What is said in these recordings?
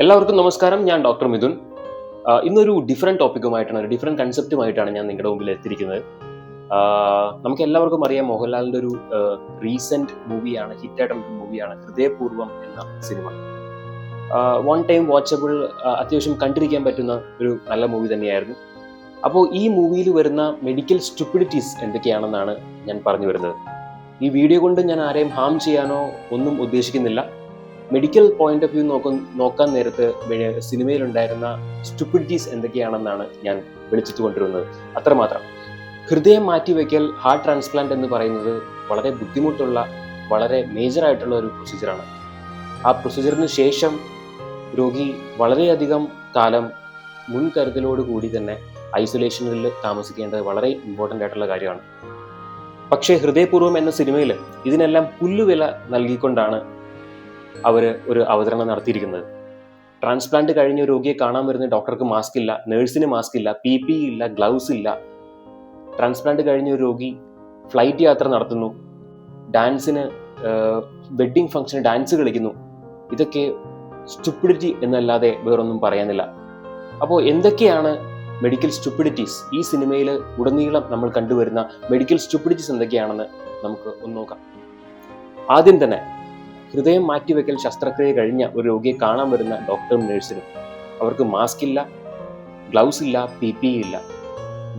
എല്ലാവർക്കും നമസ്കാരം. ഞാൻ ഡോക്ടർ മിഥുൻ. ഇന്നൊരു ഡിഫറെൻറ്റ് ടോപ്പിക്കുമായിട്ടാണ്, ഒരു ഡിഫറെൻറ്റ് കൺസെപ്റ്റുമായിട്ടാണ് ഞാൻ നിങ്ങളുടെ മുമ്പിൽ എത്തിയിരിക്കുന്നത്. നമുക്ക് എല്ലാവർക്കും അറിയാം, മോഹൻലാലിൻ്റെ ഒരു റീസെൻറ്റ് മൂവിയാണ്, ഹിറ്റായിട്ടുള്ള മൂവിയാണ് ഹൃദയപൂർവ്വം എന്ന സിനിമ. വൺ ടൈം വാച്ചബിൾ, അത്യാവശ്യം കണ്ടിരിക്കാൻ പറ്റുന്ന ഒരു നല്ല മൂവി തന്നെയായിരുന്നു. അപ്പോൾ ഈ മൂവിയിൽ വരുന്ന മെഡിക്കൽ സ്റ്റുപ്പിഡിറ്റീസ് എന്തൊക്കെയാണെന്നാണ് ഞാൻ പറഞ്ഞു വരുന്നത്. ഈ വീഡിയോ കൊണ്ട് ഞാൻ ആരെയും ഹാം ചെയ്യാനോ ഒന്നും ഉദ്ദേശിക്കുന്നില്ല. മെഡിക്കൽ പോയിന്റ് ഓഫ് വ്യൂ നോക്കാൻ നേരത്ത് സിനിമയിലുണ്ടായിരുന്ന സ്റ്റുപ്പിഡിറ്റീസ് എന്തൊക്കെയാണെന്നാണ് ഞാൻ വിളിച്ചിട്ട് കൊണ്ടുവരുന്നത്. അത്രമാത്രം. ഹൃദയം മാറ്റിവെക്കൽ, ഹാർട്ട് ട്രാൻസ്പ്ലാന്റ് എന്ന് പറയുന്നത് വളരെ ബുദ്ധിമുട്ടുള്ള, വളരെ മേജറായിട്ടുള്ള ഒരു പ്രൊസീജിയറാണ്. ആ പ്രൊസീജിയറിന് ശേഷം രോഗി വളരെയധികം കാലം മുൻകരുതലോടുകൂടി തന്നെ ഐസൊലേഷനിൽ താമസിക്കേണ്ടത് വളരെ ഇമ്പോർട്ടൻ്റ് ആയിട്ടുള്ള കാര്യമാണ്. പക്ഷേ ഹൃദയപൂർവ്വം എന്ന സിനിമയിൽ ഇതിനെല്ലാം പുല്ലുവില നൽകിക്കൊണ്ടാണ് അവർ ഒരു അവതരണം നടത്തിയിരിക്കുന്നത്. ട്രാൻസ്പ്ലാന്റ് കഴിഞ്ഞ രോഗിയെ കാണാൻ വരുന്ന ഡോക്ടർക്ക് മാസ്ക് ഇല്ല, നേഴ്സിന് മാസ്ക് ഇല്ല, PPE ഇല്ല, ഗ്ലൗസ് ഇല്ല. ട്രാൻസ്പ്ലാന്റ് കഴിഞ്ഞ ഒരു രോഗി ഫ്ലൈറ്റ് യാത്ര നടത്തുന്നു, ഡാൻസിന് വെഡ്ഡിങ് ഫംഗ്ഷന് ഡാൻസ് കളിക്കുന്നു. ഇതൊക്കെ സ്റ്റുപ്പിഡിറ്റി എന്നല്ലാതെ വേറൊന്നും പറയാനില്ല. അപ്പോൾ എന്തൊക്കെയാണ് മെഡിക്കൽ സ്റ്റുപ്പിഡിറ്റീസ്? ഈ സിനിമയിൽ ഉടനീളം നമ്മൾ കണ്ടുവരുന്ന മെഡിക്കൽ സ്റ്റുപ്പിഡിറ്റീസ് എന്തൊക്കെയാണെന്ന് നമുക്ക് ഒന്ന് നോക്കാം. ആദ്യം തന്നെ, ഹൃദയം മാറ്റിവെക്കൽ ശസ്ത്രക്രിയ കഴിഞ്ഞ ഒരു രോഗിയെ കാണാൻ വരുന്ന ഡോക്ടറും നേഴ്സിനും അവർക്ക് മാസ്ക് ഇല്ല, ഗ്ലൗസ് ഇല്ല, PPE ഇല്ല.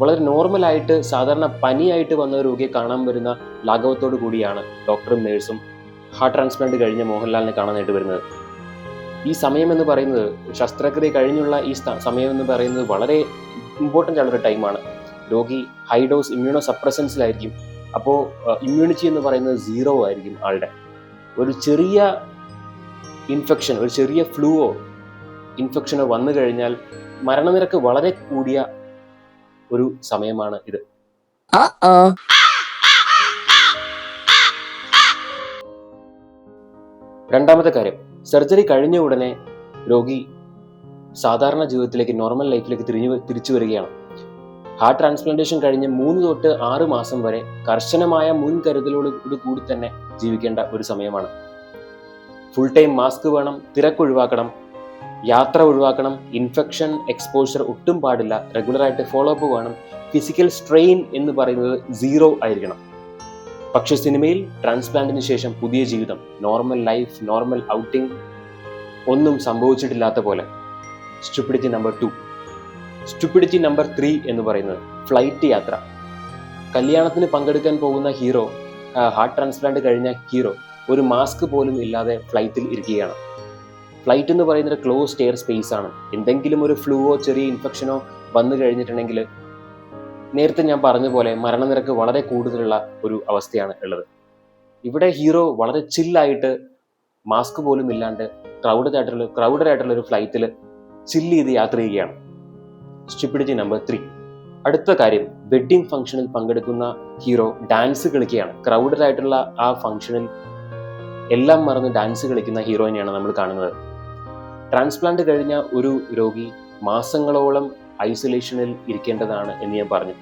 വളരെ നോർമലായിട്ട് സാധാരണ പനിയായിട്ട് വന്ന രോഗിയെ കാണാൻ വരുന്ന ലാഘവത്തോടു കൂടിയാണ് ഡോക്ടറും നേഴ്സും ഹാർട്ട് ട്രാൻസ്പ്ലാന്റ് കഴിഞ്ഞ മോഹൻലാലിനെ കാണാനായിട്ട് വരുന്നത്. ഈ സമയം എന്ന് പറയുന്നത്, ശസ്ത്രക്രിയ കഴിഞ്ഞുള്ള ഈ സമയം എന്ന് പറയുന്നത് വളരെ ഇമ്പോർട്ടൻ്റ് ആയിട്ടുള്ള ടൈമാണ്. രോഗി ഹൈ ഡോസ് ഇമ്മ്യൂണോ സപ്രസൻസിലായിരിക്കും. അപ്പോൾ ഇമ്മ്യൂണിറ്റി എന്ന് പറയുന്നത് 0 ആയിരിക്കും ആളുടെ. ഒരു ചെറിയ ഇൻഫെക്ഷൻ, ഒരു ചെറിയ ഫ്ലൂവോ ഇൻഫെക്ഷനോ വന്നു കഴിഞ്ഞാൽ മരണനിരക്ക് വളരെ കൂടിയ ഒരു സമയമാണ് ഇത്. രണ്ടാമത്തെ കാര്യം, സർജറി കഴിഞ്ഞ ഉടനെ രോഗി സാധാരണ ജീവിതത്തിലേക്ക്, നോർമൽ ലൈഫിലേക്ക് തിരിച്ചു വരികയാണ്. ഹാർട്ട് ട്രാൻസ്പ്ലാന്റേഷൻ കഴിഞ്ഞ് 3 തൊട്ട് 6 മാസം വരെ കർശനമായ മുൻകരുതലോട് കൂടി തന്നെ ജീവിക്കേണ്ട ഒരു സമയമാണ്. ഫുൾ ടൈം മാസ്ക് വേണം, തിരക്കൊഴിവാക്കണം, യാത്ര ഒഴിവാക്കണം, ഇൻഫെക്ഷൻ എക്സ്പോഷർ ഒട്ടും പാടില്ല, റെഗുലറായിട്ട് ഫോളോ അപ്പ് വേണം, ഫിസിക്കൽ സ്ട്രെയിൻ എന്ന് പറയുന്നത് 0 ആയിരിക്കണം. പക്ഷെ സിനിമയിൽ ട്രാൻസ്പ്ലാന്റിന് ശേഷം പുതിയ ജീവിതം, നോർമൽ ലൈഫ്, നോർമൽ ഔട്ടിംഗ്, ഒന്നും സംഭവിച്ചിട്ടില്ലാത്ത പോലെ. Stupidity number 2. സ്റ്റുപ്പിഡിറ്റി നമ്പർ 3 എന്ന് പറയുന്നത് ഫ്ലൈറ്റ് യാത്ര. കല്യാണത്തിന് പങ്കെടുക്കാൻ പോകുന്ന ഹീറോ, ഹാർട്ട് ട്രാൻസ്പ്ലാന്റ് കഴിഞ്ഞ ഹീറോ, ഒരു മാസ്ക് പോലും ഇല്ലാതെ ഫ്ലൈറ്റിൽ ഇരിക്കുകയാണ്. ഫ്ലൈറ്റ് എന്ന് പറയുന്നത് ക്ലോസ്ഡ് എയർ സ്പേസ് ആണ്. എന്തെങ്കിലും ഒരു ഫ്ലൂവോ ചെറിയ ഇൻഫെക്ഷനോ വന്നു കഴിഞ്ഞിട്ടുണ്ടെങ്കിൽ നേരത്തെ ഞാൻ പറഞ്ഞ പോലെ മരണനിരക്ക് വളരെ കൂടുതലുള്ള ഒരു അവസ്ഥയാണ് ഉള്ളത്. ഇവിടെ ഹീറോ വളരെ ചില്ലായിട്ട്, മാസ്ക് പോലും ഇല്ലാണ്ട് ക്രൗഡഡ് ആയിട്ടുള്ള ഒരു ഫ്ലൈറ്റിൽ ചില്ല് ചെയ്ത് യാത്ര ചെയ്യുകയാണ്. Stupidity number 3. അടുത്ത കാര്യം, വെഡ്ഡിംഗ് ഫംഗ്ഷനിൽ പങ്കെടുക്കുന്ന ഹീറോ ഡാൻസ് കളിക്കുകയാണ്. ക്രൗഡഡ് ആയിട്ടുള്ള ആ ഫംഗ്ഷനിൽ എല്ലാം മറന്ന് ഡാൻസ് കളിക്കുന്ന ഹീറോയിനെയാണ് നമ്മൾ കാണുന്നത്. ട്രാൻസ്പ്ലാന്റ് കഴിഞ്ഞ ഒരു രോഗി മാസങ്ങളോളം ഐസൊലേഷനിൽ ഇരിക്കേണ്ടതാണ് എന്ന് ഞാൻ പറഞ്ഞു.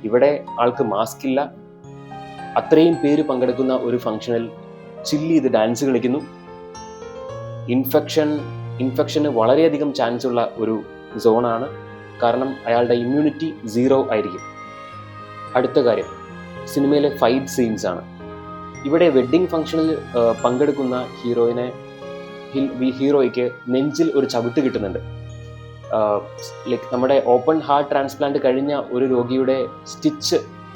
ഇവിടെ ആൾക്ക് മാസ്ക് ഇല്ല, അത്രയും പേര് പങ്കെടുക്കുന്ന ഒരു ഫംഗ്ഷനിൽ ചില്ല് ചെയ്ത് ഡാൻസ് കളിക്കുന്നു. ഇൻഫെക്ഷന് വളരെയധികം ചാൻസ് ഉള്ള ഒരു സോണാണ്. കാരണം അയാളുടെ ഇമ്മ്യൂണിറ്റി 0 ആയിരിക്കും. അടുത്ത കാര്യം, സിനിമയിലെ ഫൈറ്റ് സീൻസ് ആണ്. ഇവിടെ വെഡ്ഡിംഗ് ഫംഗ്ഷനിൽ പങ്കെടുക്കുന്ന ഹീറോയ്ക്ക് നെഞ്ചിൽ ഒരു ചവിട്ട് കിട്ടുന്നുണ്ട്. ലൈക്ക് നമ്മുടെ ഓപ്പൺ ഹാർട്ട് ട്രാൻസ്പ്ലാന്റ് കഴിഞ്ഞ ഒരു രോഗിയുടെ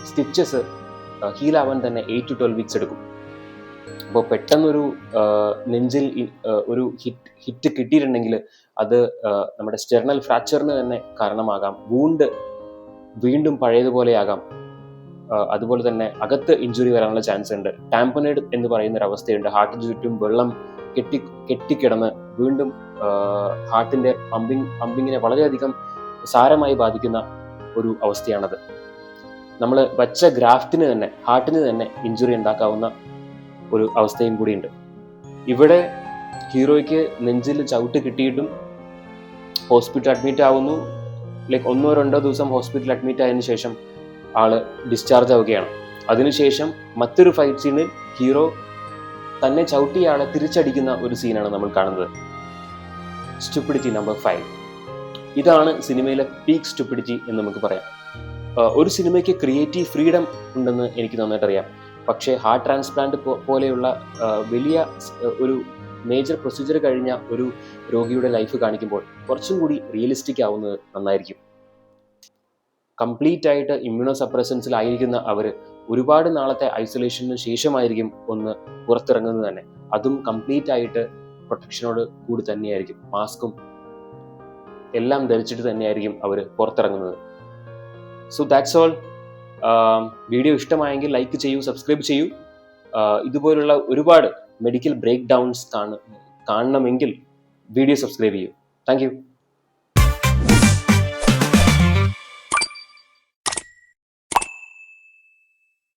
സ്റ്റിച്ചസ് ഹീലാവാൻ തന്നെ 8 to 12 വീക്സ് എടുക്കും. അപ്പോൾ പെട്ടെന്നൊരു നെഞ്ചിൽ ഒരു ഹിറ്റ് കിട്ടിയിട്ടുണ്ടെങ്കിൽ അത് നമ്മുടെ സ്റ്റെർണൽ ഫ്രാക്ചറിന് തന്നെ കാരണമാകാം. വൂണ്ട് വീണ്ടും പഴയതുപോലെയാകാം. അതുപോലെ തന്നെ അകത്ത് ഇഞ്ചുറി വരാനുള്ള ചാൻസ് ഉണ്ട്. ടാംപനേഡ് എന്ന് പറയുന്ന ഒരു അവസ്ഥയുണ്ട്. ഹാർട്ടിന് ചുറ്റും വെള്ളം കെട്ടിക്കിടന്ന് വീണ്ടും ഹാർട്ടിന്റെ പമ്പിങ്ങിനെ വളരെയധികം സാരമായി ബാധിക്കുന്ന ഒരു അവസ്ഥയാണത്. നമ്മൾ വച്ച ഗ്രാഫ്റ്റിന് തന്നെ, ഹാർട്ടിന് തന്നെ ഇഞ്ചുറി ഉണ്ടാക്കാവുന്ന ഒരു അവസ്ഥയും കൂടിയുണ്ട്. ഇവിടെ ഹീറോയ്ക്ക് നെഞ്ചിൽ ചവിട്ട് കിട്ടിയിട്ടും ഹോസ്പിറ്റൽ അഡ്മിറ്റ് ആവുന്നു. ലൈക്ക് 1-2 ദിവസം ഹോസ്പിറ്റൽ അഡ്മിറ്റ് ആയതിനു ശേഷം ആള് ഡിസ്ചാർജ് ആവുകയാണ്. അതിനുശേഷം മറ്റൊരു ഫൈറ്റ് സീനിൽ ഹീറോ തന്നെ ചവിട്ടിയ ആളെ തിരിച്ചടിക്കുന്ന ഒരു സീനാണ് നമ്മൾ കാണുന്നത്. Stupidity number 5. ഇതാണ് സിനിമയിലെ പീക്ക് സ്റ്റുപ്പിഡിറ്റി എന്ന് നമുക്ക് പറയാം. ഒരു സിനിമയ്ക്ക് ക്രിയേറ്റീവ് ഫ്രീഡം ഉണ്ടെന്ന് എനിക്ക് നന്നായിട്ട് അറിയാം. പക്ഷേ ഹാർട്ട് ട്രാൻസ്പ്ലാന്റ് പോലെയുള്ള വലിയ ഒരു മേജർ പ്രൊസീജിയർ കഴിഞ്ഞ ഒരു രോഗിയുടെ ലൈഫ് കാണിക്കുമ്പോൾ കുറച്ചും കൂടി റിയലിസ്റ്റിക് ആവുന്നത് നന്നായിരിക്കും. കംപ്ലീറ്റ് ആയിട്ട് ഇമ്മ്യൂണോ സപ്രസൻസിലായിരിക്കുന്ന അവർ ഒരുപാട് നാളത്തെ ഐസൊലേഷന് ശേഷമായിരിക്കും ഒന്ന് പുറത്തിറങ്ങുന്നത് തന്നെ. അതും കംപ്ലീറ്റ് ആയിട്ട് പ്രൊട്ടക്ഷനോട് കൂടി തന്നെയായിരിക്കും, മാസ്കും എല്ലാം ധരിച്ചിട്ട് തന്നെയായിരിക്കും അവർ പുറത്തിറങ്ങുന്നത്. So that's all. വീഡിയോ ഇഷ്ടമായെങ്കിൽ ലൈക്ക് ചെയ്യൂ, സബ്സ്ക്രൈബ് ചെയ്യൂ. ഇതുപോലുള്ള ഒരുപാട് മെഡിക്കൽ ബ്രേക്ക് ഡൗൺസ് കാണണമെങ്കിൽ വീഡിയോ സബ്സ്ക്രൈബ് ചെയ്യൂ. Thank you.